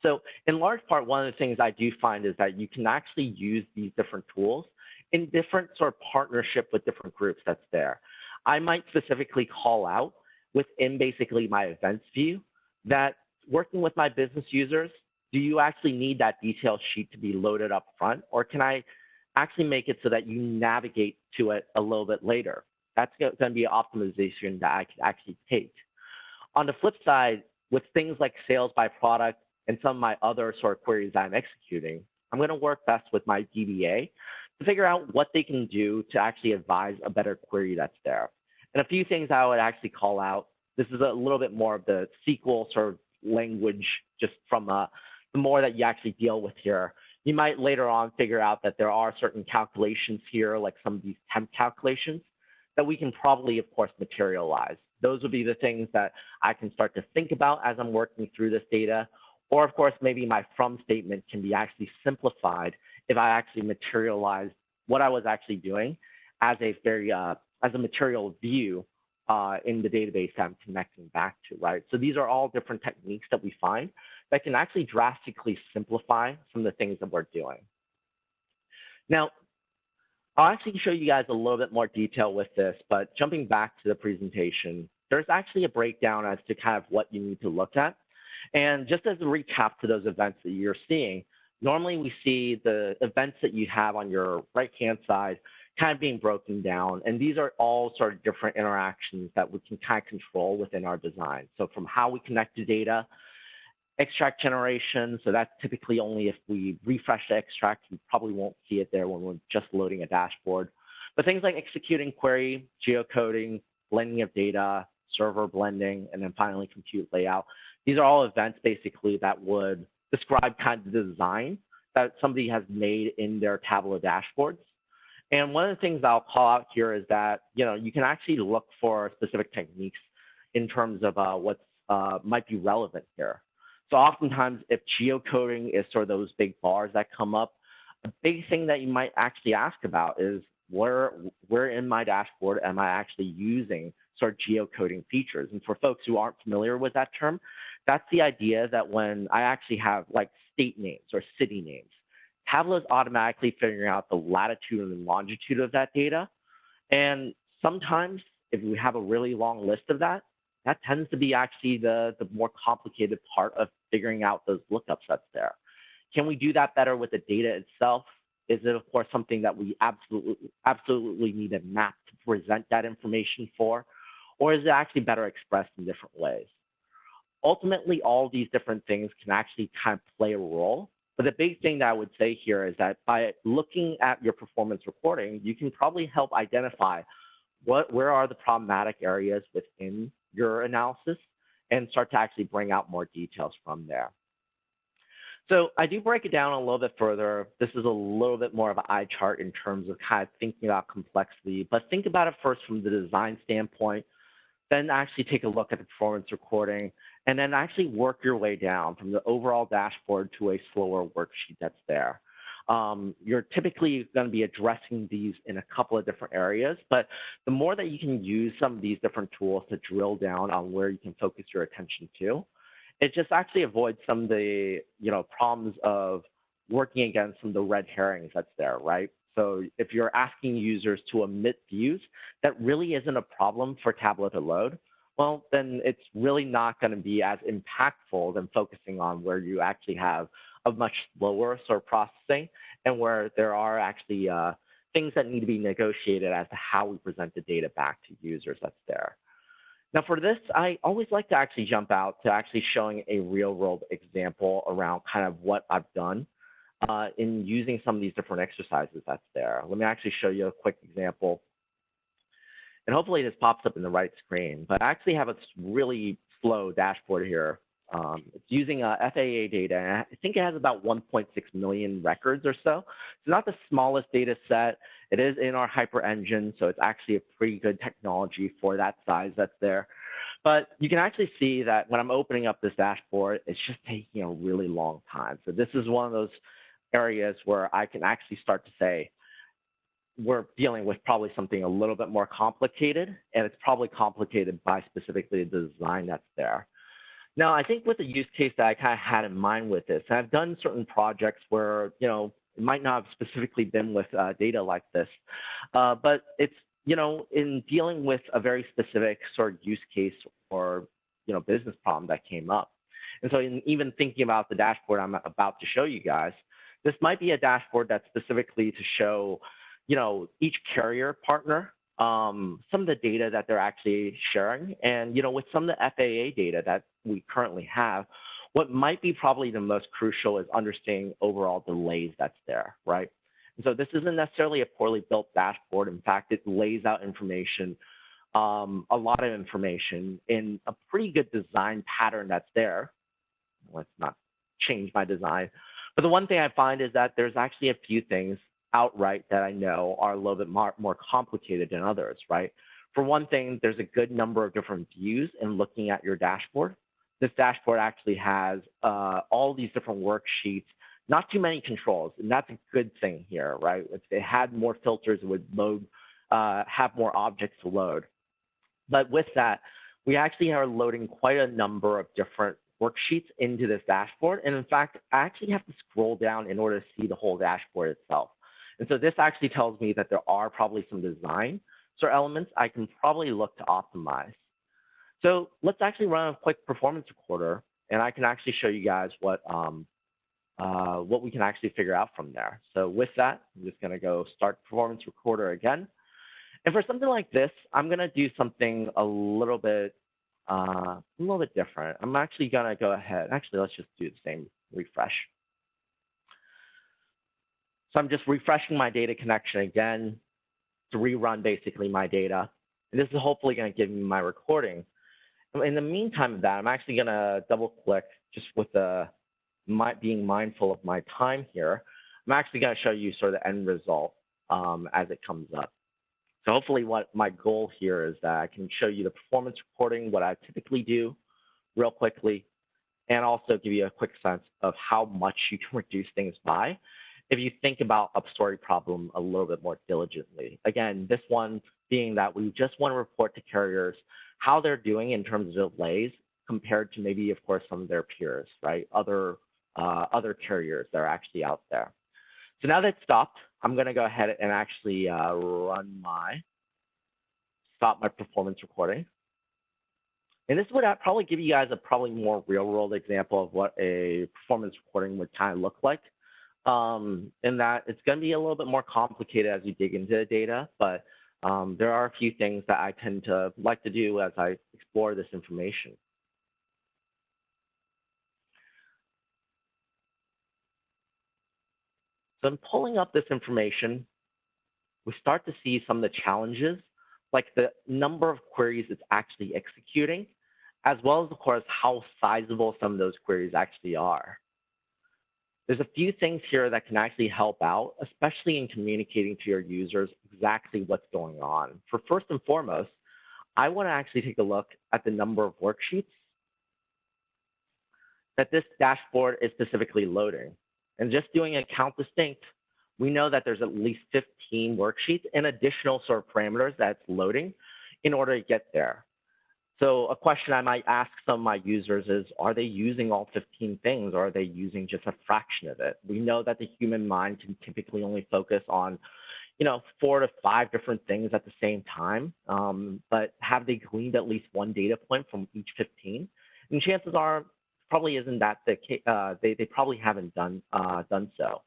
A: So in large part, one of the things I do find is that you can actually use these different tools in different sort of partnership with different groups that's there. I might specifically call out within basically my events view that working with my business users, do you actually need that detail sheet to be loaded up front, or can I actually make it so that you navigate to it a little bit later? That's going to be an optimization that I could actually take. On the flip side, with things like sales by product and some of my other sort of queries I'm executing, I'm going to work best with my DBA to figure out what they can do to actually advise a better query that's there. And a few things I would actually call out. This is a little bit more of the SQL sort of language, just from the more that you actually deal with here. You might later on figure out that there are certain calculations here, like some of these temp calculations, that we can probably, of course, materialize. Those would be the things that I can start to think about as I'm working through this data. Or, of course, maybe my from statement can be actually simplified if I actually materialize what I was actually doing as a material view in the database that I'm connecting back to, right? So these are all different techniques that we find that can actually drastically simplify some of the things that we're doing. Now, I'll actually show you guys a little bit more detail with this, but jumping back to the presentation, there's actually a breakdown as to kind of what you need to look at. And just as a recap to those events that you're seeing, normally we see the events that you have on your right-hand side kind of being broken down. And these are all sort of different interactions that we can kind of control within our design. So from how we connect to data, extract generation, so that's typically only if we refresh the extract, we probably won't see it there when we're just loading a dashboard. But things like executing query, geocoding, blending of data, server blending, and then finally compute layout. These are all events basically that would describe kind of the design that somebody has made in their Tableau dashboards. And one of the things I'll call out here is that, you know, you can actually look for specific techniques in terms of what might be relevant here. So oftentimes, if geocoding is sort of those big bars that come up, a big thing that you might actually ask about is where in my dashboard am I actually using sort of geocoding features? And for folks who aren't familiar with that term, that's the idea that when I actually have like state names or city names, Tableau is automatically figuring out the latitude and longitude of that data. And sometimes, if we have a really long list of that, that tends to be actually the more complicated part of figuring out those lookups that's there. Can we do that better with the data itself? Is it, of course, something that we absolutely need a map to present that information for? Or is it actually better expressed in different ways? Ultimately, all these different things can actually kind of play a role. But the big thing that I would say here is that by looking at your performance reporting, you can probably help identify where are the problematic areas within your analysis, and start to actually bring out more details from there. So I do break it down a little bit further. This is a little bit more of an eye chart in terms of kind of thinking about complexity, but think about it first from the design standpoint, then actually take a look at the performance recording, and then actually work your way down from the overall dashboard to a slower worksheet that's there. You're typically going to be addressing these in a couple of different areas, but the more that you can use some of these different tools to drill down on where you can focus your attention to, it just actually avoids some of the problems of working against some of the red herrings that's there, right? So if you're asking users to omit views, that really isn't a problem for Tableau to load. Well, then it's really not going to be as impactful than focusing on where you actually have a much slower sort of processing and where there are actually things that need to be negotiated as to how we present the data back to users that's there. Now for this, I always like to actually jump out to actually showing a real world example around kind of what I've done in using some of these different exercises that's there. Let me actually show you a quick example. And hopefully this pops up in the right screen, but I actually have a really slow dashboard here. It's using FAA data, and I think it has about 1.6 million records or so. It's not the smallest data set. It is in our Hyper engine, so it's actually a pretty good technology for that size that's there. But you can actually see that when I'm opening up this dashboard, it's just taking a really long time. So this is one of those areas where I can actually start to say, we're dealing with probably something a little bit more complicated, and it's probably complicated by specifically the design that's there. Now, I think with the use case that I kind of had in mind with this, and I've done certain projects where, it might not have specifically been with data like this, but it's, in dealing with a very specific sort of use case or, business problem that came up. And so in even thinking about the dashboard I'm about to show you guys, this might be a dashboard that's specifically to show, each carrier partner, some of the data that they're actually sharing. And, with some of the FAA data that we currently have, what might be probably the most crucial is understanding overall delays that's there, right? And so this isn't necessarily a poorly built dashboard. In fact, it lays out information, a lot of information in a pretty good design pattern that's there. Let's not change my design. But the one thing I find is that there's actually a few things outright that I know are a little bit more complicated than others, right? For one thing, there's a good number of different views in looking at your dashboard. This dashboard actually has all these different worksheets, not too many controls, and that's a good thing here, right? If it had more filters, it would load, have more objects to load. But with that, we actually are loading quite a number of different worksheets into this dashboard. And in fact, I actually have to scroll down in order to see the whole dashboard itself. And so this actually tells me that there are probably some design sort of elements I can probably look to optimize. So let's actually run a quick performance recorder, and I can actually show you guys what we can actually figure out from there. So with that, I'm just going to go start performance recorder again. And for something like this, I'm going to do something a little bit different. I'm actually going to go ahead. Actually, let's just do the same refresh. So I'm just refreshing my data connection again to rerun basically my data. And this is hopefully going to give me my recording. In the meantime of that, I'm actually going to double click just with being mindful of my time here. I'm actually going to show you sort of the end result as it comes up. So hopefully what my goal here is that I can show you the performance recording, what I typically do real quickly, and also give you a quick sense of how much you can reduce things by if you think about a story problem a little bit more diligently. Again, this one being that we just want to report to carriers how they're doing in terms of delays compared to maybe, of course, some of their peers, right? Other carriers that are actually out there. So now that it's stopped, I'm going to go ahead and actually stop my performance recording. And this would probably give you guys a probably more real-world example of what a performance recording would kind of look like. In that it's going to be a little bit more complicated as you dig into the data, but there are a few things that I tend to like to do as I explore this information. So in pulling up this information, we start to see some of the challenges, like the number of queries it's actually executing, as well as, of course, how sizable some of those queries actually are. There's a few things here that can actually help out, especially in communicating to your users exactly what's going on. For first and foremost, I want to actually take a look at the number of worksheets that this dashboard is specifically loading. And just doing a count distinct, we know that there's at least 15 worksheets and additional sort of parameters that's loading in order to get there. So a question I might ask some of my users is, are they using all 15 things, or are they using just a fraction of it? We know that the human mind can typically only focus on 4 to 5 different things at the same time, but have they gleaned at least one data point from each 15? And chances are probably isn't that the case. They probably haven't done so.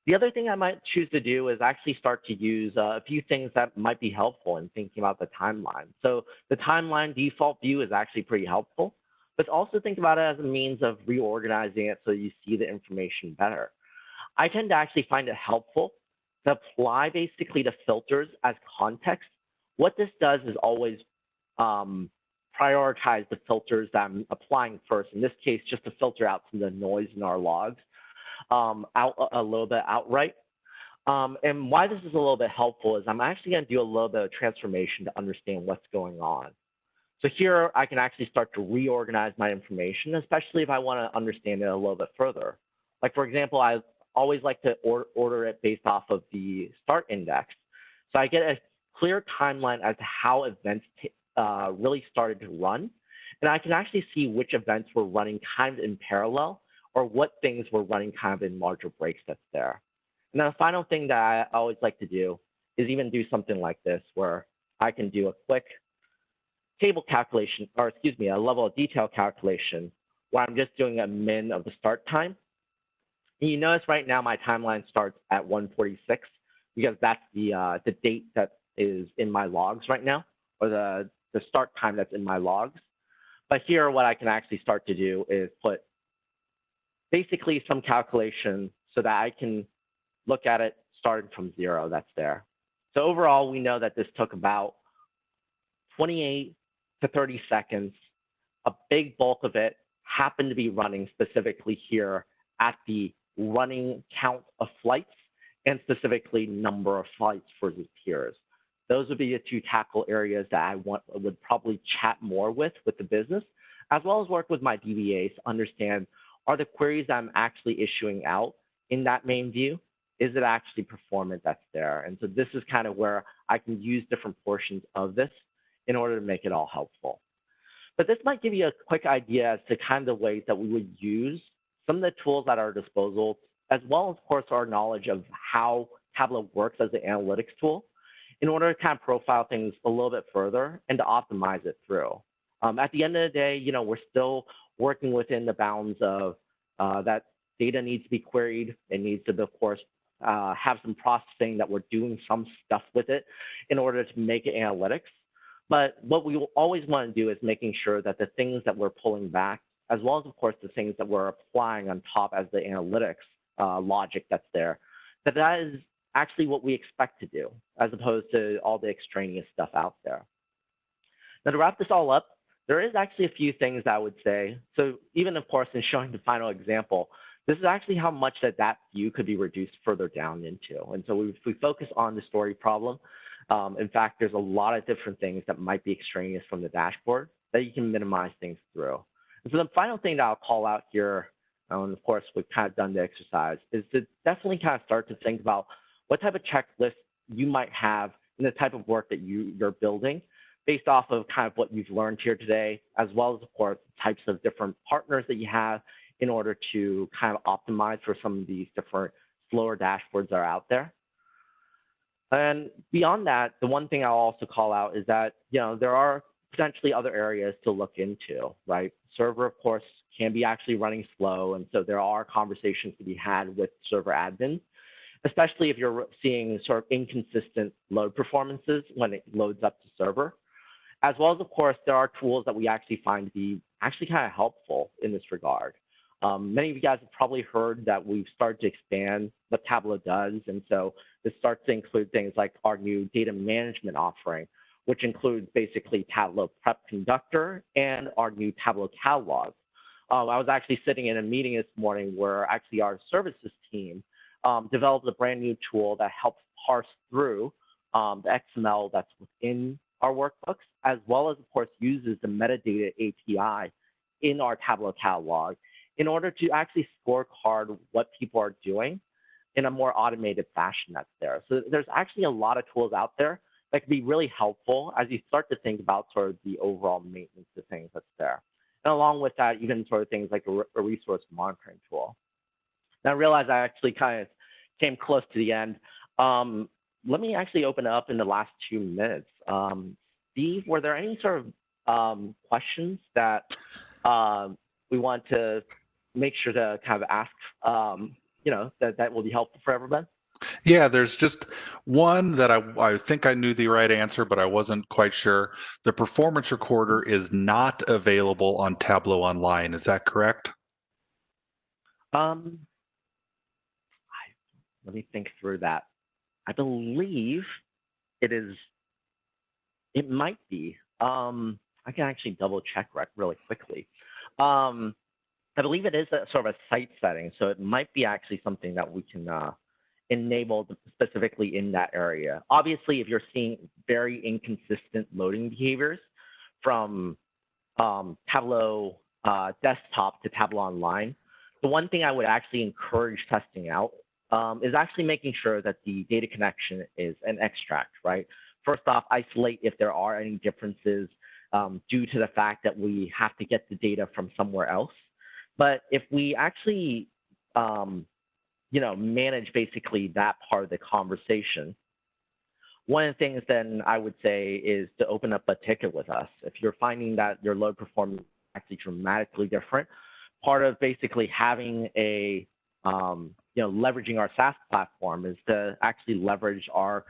A: The other thing I might choose to do is actually start to use a few things that might be helpful in thinking about the timeline. So the timeline default view is actually pretty helpful, but also think about it as a means of reorganizing it so you see the information better. I tend to actually find it helpful to apply basically the filters as context. What this does is always prioritize the filters that I'm applying first. In this case, just to filter out some of the noise in our logs. Out a little bit outright. And why this is a little bit helpful is I'm actually going to do a little bit of transformation to understand what's going on. So here I can actually start to reorganize my information, especially if I want to understand it a little bit further. Like, for example, I always like to order it based off of the start index. So I get a clear timeline as to how events really started to run. And I can actually see which events were running kind of in parallel, or what things were running kind of in larger breaks that's there. And then the final thing that I always like to do is even do something like this, where I can do a quick table calculation, or excuse me, a level of detail calculation, where I'm just doing a min of the start time. And you notice right now my timeline starts at 1:46, because that's the date that is in my logs right now, or the start time that's in my logs. But here, what I can actually start to do is put basically some calculation so that I can look at it starting from 0 that's there. So overall, we know that this took about 28 to 30 seconds. A big bulk of it happened to be running specifically here at the running count of flights, and specifically number of flights for the peers. Those would be the 2 tackle areas that I would probably chat more with the business, as well as work with my DBAs to understand, are the queries that I'm actually issuing out in that main view, is it actually performant that's there? And so this is kind of where I can use different portions of this in order to make it all helpful. But this might give you a quick idea as to kind of the ways that we would use some of the tools at our disposal, as well as, of course, our knowledge of how Tableau works as an analytics tool, in order to kind of profile things a little bit further and to optimize it through. At the end of the day, we're still working within the bounds of that data needs to be queried. It needs to, of course, have some processing, that we're doing some stuff with it in order to make it analytics. But what we will always want to do is making sure that the things that we're pulling back, as well as, of course, the things that we're applying on top as the analytics logic that's there, that is actually what we expect to do, as opposed to all the extraneous stuff out there. Now, to wrap this all up, there is actually a few things I would say. So even, of course, in showing the final example, this is actually how much that view could be reduced further down into. And so if we focus on the story problem, in fact, there's a lot of different things that might be extraneous from the dashboard that you can minimize things through. And so the final thing that I'll call out here, and of course, we've kind of done the exercise, is to definitely kind of start to think about what type of checklist you might have in the type of work that you're building, based off of kind of what you've learned here today, as well as, of course, types of different partners that you have in order to kind of optimize for some of these different slower dashboards that are out there. And beyond that, the one thing I'll also call out is that, there are potentially other areas to look into, right? Server, of course, can be actually running slow, and so there are conversations to be had with server admins, especially if you're seeing sort of inconsistent load performances when it loads up to server. As well as, of course, there are tools that we actually find to be actually kind of helpful in this regard. Many of you guys have probably heard that we've started to expand what Tableau does, and so this starts to include things like our new data management offering, which includes basically Tableau Prep Conductor and our new Tableau catalog. I was actually sitting in a meeting this morning where actually our services team developed a brand new tool that helps parse through the XML that's within our workbooks, as well as, of course, uses the metadata API in our Tableau catalog in order to actually scorecard what people are doing in a more automated fashion that's there. So there's actually a lot of tools out there that can be really helpful as you start to think about sort of the overall maintenance of things that's there. And along with that, even sort of things like a resource monitoring tool. Now I realize I actually kind of came close to the end. Let me actually open it up in the last 2 minutes. Steve, were there any sort of questions that we want to make sure to kind of ask, that will be helpful for everyone?
B: Yeah, there's just one that I think I knew the right answer, but I wasn't quite sure. The performance recorder is not available on Tableau Online. Is that correct?
A: Let me think through that. I believe it is. It might be. I can actually double check really quickly. I believe it is a sort of a site setting, so it might be actually something that we can enable specifically in that area. Obviously, if you're seeing very inconsistent loading behaviors from Tableau desktop to Tableau Online, the one thing I would actually encourage testing out is actually making sure that the data connection is an extract, right? First off, isolate if there are any differences due to the fact that we have to get the data from somewhere else. But if we actually, manage basically that part of the conversation, one of the things then I would say is to open up a ticket with us. If you're finding that your load performance is actually dramatically different, part of basically having a, leveraging our SaaS platform is to actually leverage our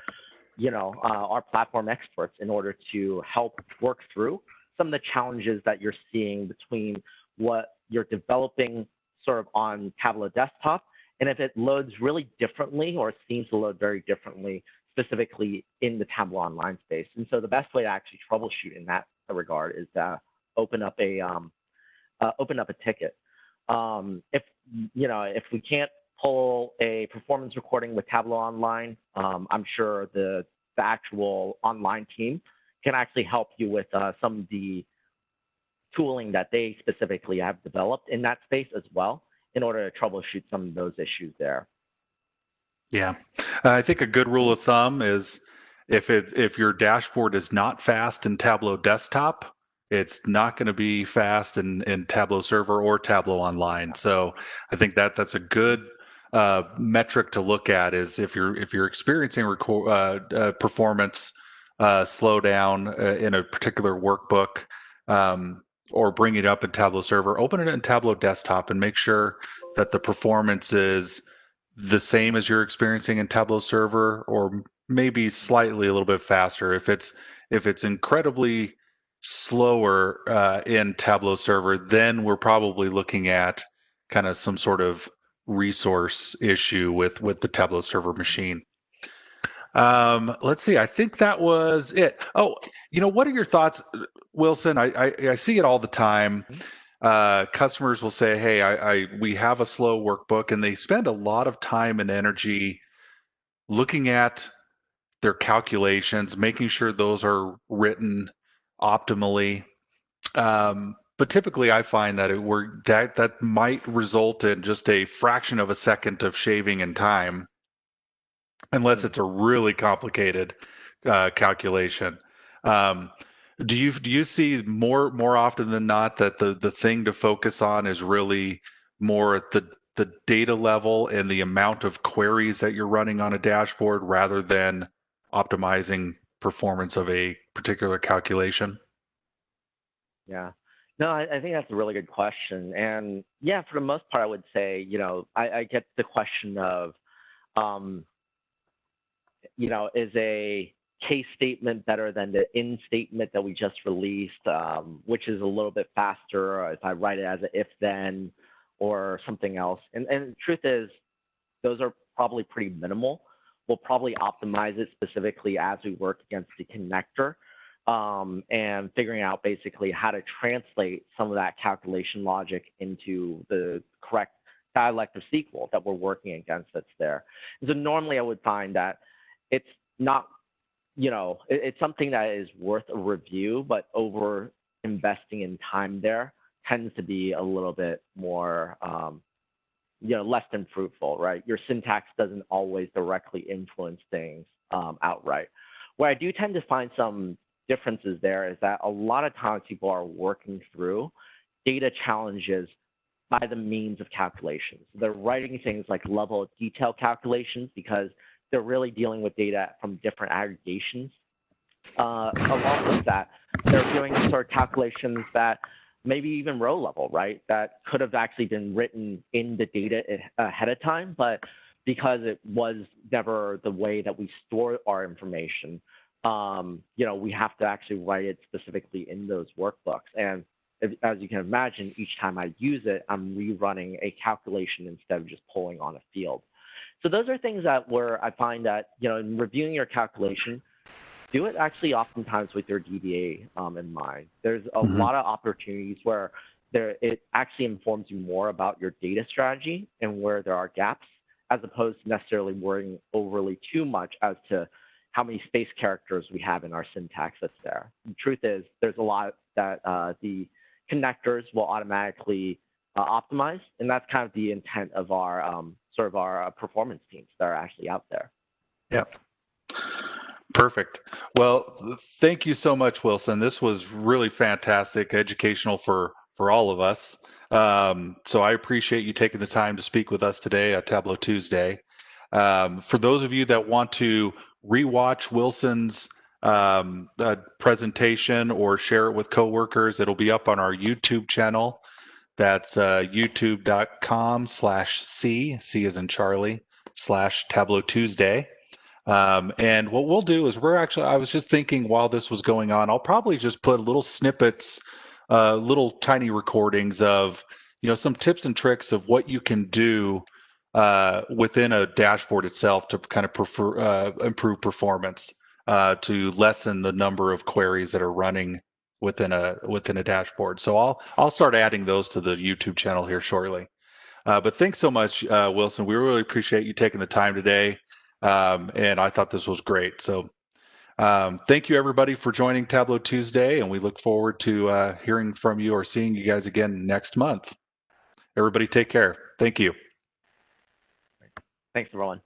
A: platform experts in order to help work through some of the challenges that you're seeing between what you're developing sort of on Tableau desktop, and if it loads really differently or seems to load very differently, specifically in the Tableau Online space. And so the best way to actually troubleshoot in that regard is to open up a ticket. If we can't pull a performance recording with Tableau Online, I'm sure the actual online team can actually help you with some of the tooling that they specifically have developed in that space as well in order to troubleshoot some of those issues there.
B: Yeah, I think a good rule of thumb is if your dashboard is not fast in Tableau desktop, it's not going to be fast in Tableau server or Tableau Online. So I think that's a good metric to look at, is if you're experiencing performance slowdown in a particular workbook, or bring it up in Tableau server, open it in Tableau desktop and make sure that the performance is the same as you're experiencing in Tableau server, or maybe slightly a little bit faster. If it's incredibly slower in Tableau server, then we're probably looking at kind of some sort of resource issue with the Tableau server machine. Let's see. I think that was it. Oh, what are your thoughts, Wilson? I see it all the time. Customers will say, "Hey, we have a slow workbook," and they spend a lot of time and energy looking at their calculations, making sure those are written optimally. But typically, I find that that might result in just a fraction of a second of shaving in time, unless it's a really complicated calculation. Do you see more often than not that the thing to focus on is really more at the data level and the amount of queries that you're running on a dashboard, rather than optimizing performance of a particular calculation?
A: Yeah. No, I think that's a really good question. And yeah, for the most part, I would say, I get the question of, is a case statement better than the in statement that we just released, which is a little bit faster, or if I write it as an if then or something else. And the truth is, those are probably pretty minimal. We'll probably optimize it specifically as we work against the connector. and figuring out basically how to translate some of that calculation logic into the correct dialect of SQL that we're working against that's there. And so normally I would find that it's not, it's something that is worth a review, but over investing in time there tends to be a little bit more, less than fruitful, right? Your syntax doesn't always directly influence things outright. Where I do tend to find some differences there is that a lot of times people are working through data challenges by the means of calculations. They're writing things like level of detail calculations because they're really dealing with data from different aggregations. Along with that, they're doing sort of calculations that maybe even row level, right? That could have actually been written in the data ahead of time, but because it was never the way that we store our information, we have to actually write it specifically in those workbooks. And as you can imagine, each time I use it, I'm rerunning a calculation instead of just pulling on a field. So those are things that where I find that, in reviewing your calculation, do it actually oftentimes with your DBA in mind. There's a lot of opportunities where it actually informs you more about your data strategy and where there are gaps, as opposed to necessarily worrying overly too much as to how many space characters we have in our syntax that's there. The truth is, there's a lot that the connectors will automatically optimize, and that's kind of the intent of our sort of our performance teams that are actually out there.
B: Yep. Perfect. Well, thank you so much, Wilson. This was really fantastic, educational for all of us. So I appreciate you taking the time to speak with us today at Tableau Tuesday. For those of you that want to rewatch Wilson's presentation or share it with coworkers, it'll be up on our YouTube channel. That's youtube.com/C as in Charlie, /Tableau Tuesday. And what we'll do is I was just thinking while this was going on, I'll probably just put little snippets, little tiny recordings of, some tips and tricks of what you can do within a dashboard itself to kind of improve performance, to lessen the number of queries that are running within a dashboard. So I'll start adding those to the YouTube channel here shortly. But thanks so much, Wilson. We really appreciate you taking the time today. And I thought this was great. So thank you, everybody, for joining Tableau Tuesday. And we look forward to hearing from you or seeing you guys again next month. Everybody take care. Thank you.
A: Thanks, everyone.